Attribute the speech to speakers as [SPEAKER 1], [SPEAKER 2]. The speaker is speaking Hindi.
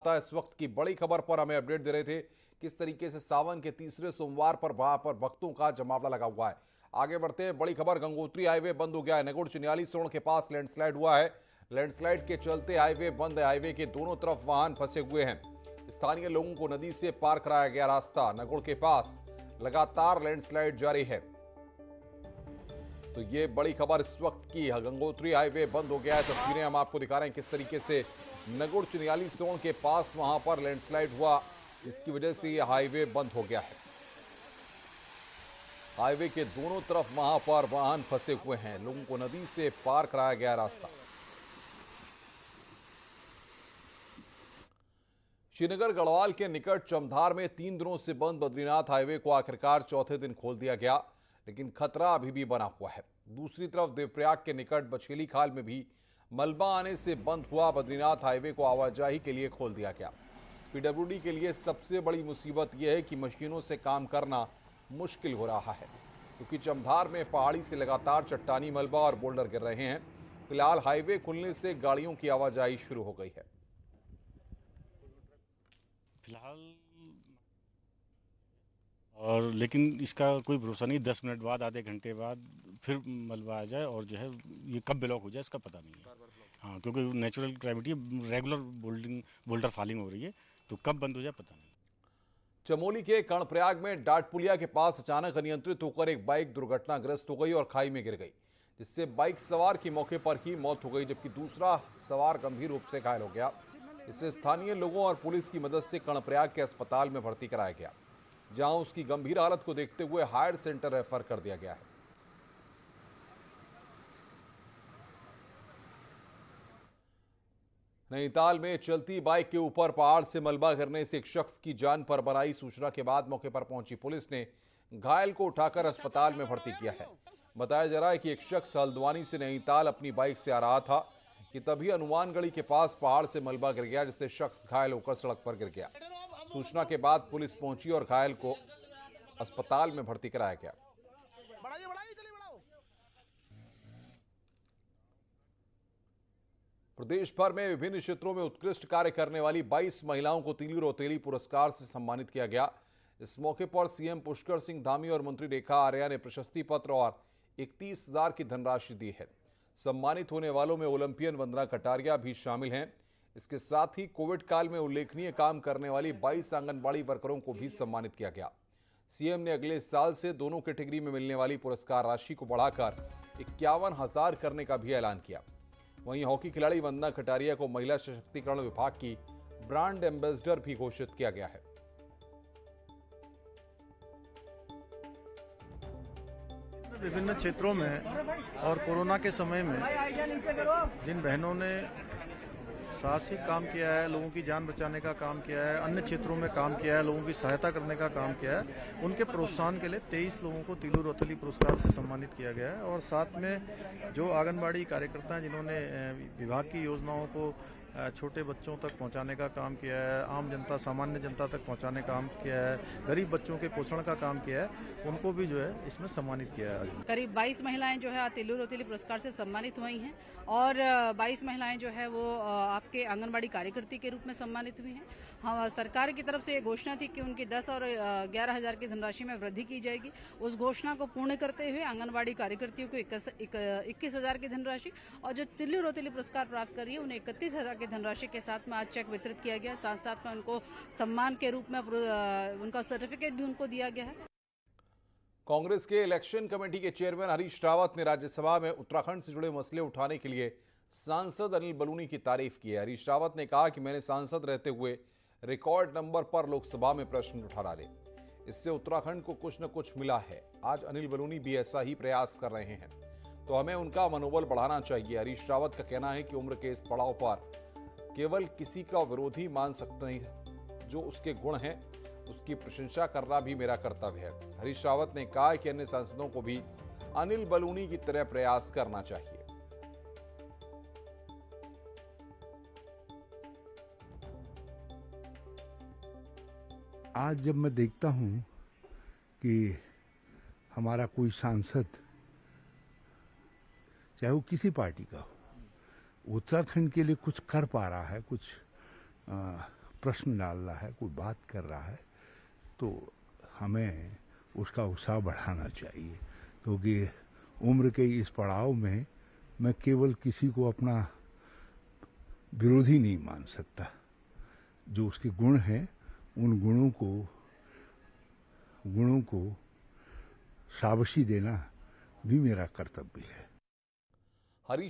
[SPEAKER 1] इस वक्त की बड़ी खबर पर हमें अपडेट दे रहे थे। किस तरीके से सावन के तीसरे सोमवार पर वहां पर भक्तों का जमावड़ा लगा हुआ है। आगे बढ़ते हैं, बड़ी खबर, गंगोत्री हाईवे बंद हो गया है। नगुड़ चिन्याली सोड़ के पास लैंडस्लाइड हुआ है। लैंडस्लाइड के चलते हाईवे बंद है। हाईवे के दोनों तरफ वाहन फंसे हुए हैं। स्थानीय लोगों को नदी से पार कराया गया रास्ता। नगुड़ के पास लगातार लैंडस्लाइड जारी है। तो ये बड़ी खबर इस वक्त की, गंगोत्री हाईवे बंद हो गया है। तस्वीरें हम आपको दिखा रहे हैं किस तरीके से नगुड़ चिन्याली सोड़ के पास वहां पर लैंडस्लाइड हुआ, इसकी वजह से ये हाईवे बंद हो गया है। हाईवे के दोनों तरफ वहां पर वाहन फंसे हुए हैं। लोगों को नदी से पार कराया गया रास्ता। श्रीनगर गढ़वाल के निकट चमधार में 3 दिनों से बंद बद्रीनाथ हाईवे को आखिरकार चौथे दिन खोल दिया गया, लेकिन खतरा अभी भी बना हुआ है। दूसरी तरफ देवप्रयाग के निकट बछेली खाल में भी मलबा आने से बंद हुआ बद्रीनाथ हाईवे को आवाजाही के लिए खोल दिया गया। पीडब्ल्यूडी के लिए सबसे बड़ी मुसीबत यह है कि मशीनों से काम करना मुश्किल हो रहा है, क्योंकि चमधार में पहाड़ी से लगातार चट्टानी मलबा और बोल्डर गिर रहे हैं। फिलहाल हाईवे खुलने से गाड़ियों की आवाजाही शुरू हो गई है।
[SPEAKER 2] फिलहाल और लेकिन इसका कोई भरोसा नहीं, 10 मिनट बाद, आधे घंटे बाद फिर मलबा आ जाए और जो है ये कब ब्लॉक हो जाए इसका पता नहीं है। हाँ, क्योंकि natural gravity regular boulder falling हो रही है, तो कब बंद हो जाए पता नहीं।
[SPEAKER 1] चमोली के कर्णप्रयाग में डाटपुलिया के पास अचानक अनियंत्रित होकर एक बाइक दुर्घटनाग्रस्त हो गई और खाई में गिर गई, जिससे बाइक सवार की मौके पर ही मौत हो गई, जबकि दूसरा सवार गंभीर रूप से घायल हो गया। इसे स्थानीय लोगों और पुलिस की मदद से कर्णप्रयाग के अस्पताल में भर्ती कराया गया, जहां उसकी गंभीर हालत को देखते हुए हायर सेंटर रेफर कर दिया गया है। नैनीताल में चलती बाइक के ऊपर पहाड़ से मलबा गिरने से एक शख्स की जान पर बनाई सूचना के बाद मौके पर पहुंची पुलिस ने घायल को उठाकर अस्पताल में भर्ती किया है। बताया जा रहा है कि एक शख्स हल्द्वानी से नैनीताल अपनी बाइक से आ रहा था कि तभी हनुमानगढ़ी के पास पहाड़ से मलबा गिर गया, जिससे शख्स घायल होकर सड़क पर गिर गया। सूचना के बाद पुलिस पहुंची और घायल को अस्पताल में भर्ती कराया गया। प्रदेश भर में विभिन्न क्षेत्रों में उत्कृष्ट कार्य करने वाली 22 महिलाओं को तीली रौतेली पुरस्कार से सम्मानित किया गया। इस मौके पर सीएम पुष्कर सिंह धामी और मंत्री रेखा आर्या ने प्रशस्ति पत्र और 31,000 की धनराशि दी है। सम्मानित होने वालों में ओलंपियन वंदना कटारिया भी शामिल हैं। इसके साथ ही कोविड काल में उल्लेखनीय काम करने वाली 22 आंगनबाड़ी वर्करों को भी सम्मानित किया गया। सीएम ने अगले साल से दोनों कैटेगरी में मिलने वाली पुरस्कार राशि को बढ़ाकर 51,000 करने का भी ऐलान किया। वहीं हॉकी खिलाड़ी वंदना कटारिया को महिला सशक्तिकरण विभाग की ब्रांड एम्बेसडर भी घोषित किया गया है।
[SPEAKER 3] विभिन्न क्षेत्रों में और कोरोना के समय में जिन बहनों ने साहसिक काम किया है, लोगों की जान बचाने का काम किया है, अन्य क्षेत्रों में काम किया है, लोगों की सहायता करने का काम किया है, उनके प्रोत्साहन के लिए 23 लोगों को तीलू रौतेली पुरस्कार से सम्मानित किया गया है। और साथ में जो आंगनबाड़ी कार्यकर्ता हैं जिन्होंने विभाग की योजनाओं को छोटे बच्चों तक पहुंचाने का काम किया है, आम जनता, सामान्य जनता तक पहुंचाने का काम किया है, गरीब बच्चों के पोषण का काम किया है, उनको भी जो है इसमें सम्मानित किया है।
[SPEAKER 4] करीब 22 महिलाएं जो है तीलू रौतेली पुरस्कार से सम्मानित हुई हैं और 22 महिलाएं जो है वो आपके आंगनबाड़ी कार्यकर्ती के रूप में सम्मानित हुई हैं। हाँ, सरकार की तरफ से ये घोषणा थी कि उनकी 10 और 11,000 की धनराशि में वृद्धि की जाएगी। उस घोषणा को पूर्ण करते हुए आंगनबाड़ी कार्यकर्तियों को 21,000 की धनराशि और जो तीलू रौतेली पुरस्कार प्राप्त कर रही है उन्हें 31,000 की धनराशि के साथ में आज चेक वितरित किया गया। साथ साथ में उनको सम्मान के रूप में उनका सर्टिफिकेट भी उनको दिया गया है।
[SPEAKER 1] कांग्रेस के इलेक्शन कमेटी के चेयरमैन हरीश रावत ने राज्यसभा में उत्तराखंड से जुड़े मसले उठाने के लिए सांसद अनिल बलूनी की तारीफ की है। हरीश रावत ने कहा कि मैंने सांसद रहते हुए रिकॉर्ड नंबर पर लोकसभा में प्रश्न उठा डाले, इससे उत्तराखंड को कुछ न कुछ मिला है। आज अनिल बलूनी भी ऐसा ही प्रयास कर रहे हैं, तो हमें उनका मनोबल बढ़ाना चाहिए। हरीश रावत का कहना है कि उम्र के इस पड़ाव पर केवल किसी का विरोधी मान सकते हैं, जो उसके गुण हैं उसकी प्रशंसा करना भी मेरा कर्तव्य है। हरीश रावत ने कहा कि अन्य सांसदों को भी अनिल बलूनी की तरह प्रयास करना चाहिए।
[SPEAKER 5] आज जब मैं देखता हूं कि हमारा कोई सांसद, चाहे वो किसी पार्टी का हो, उत्तराखंड के लिए कुछ कर पा रहा है, कुछ प्रश्न डाल रहा है, कोई बात कर रहा है, तो हमें उसका उत्साह बढ़ाना चाहिए, क्योंकि उम्र के इस पड़ाव में मैं केवल किसी को अपना विरोधी नहीं मान सकता। जो उसके गुण हैं, उन गुणों को शाबाशी देना भी मेरा कर्तव्य है।
[SPEAKER 1] हरीश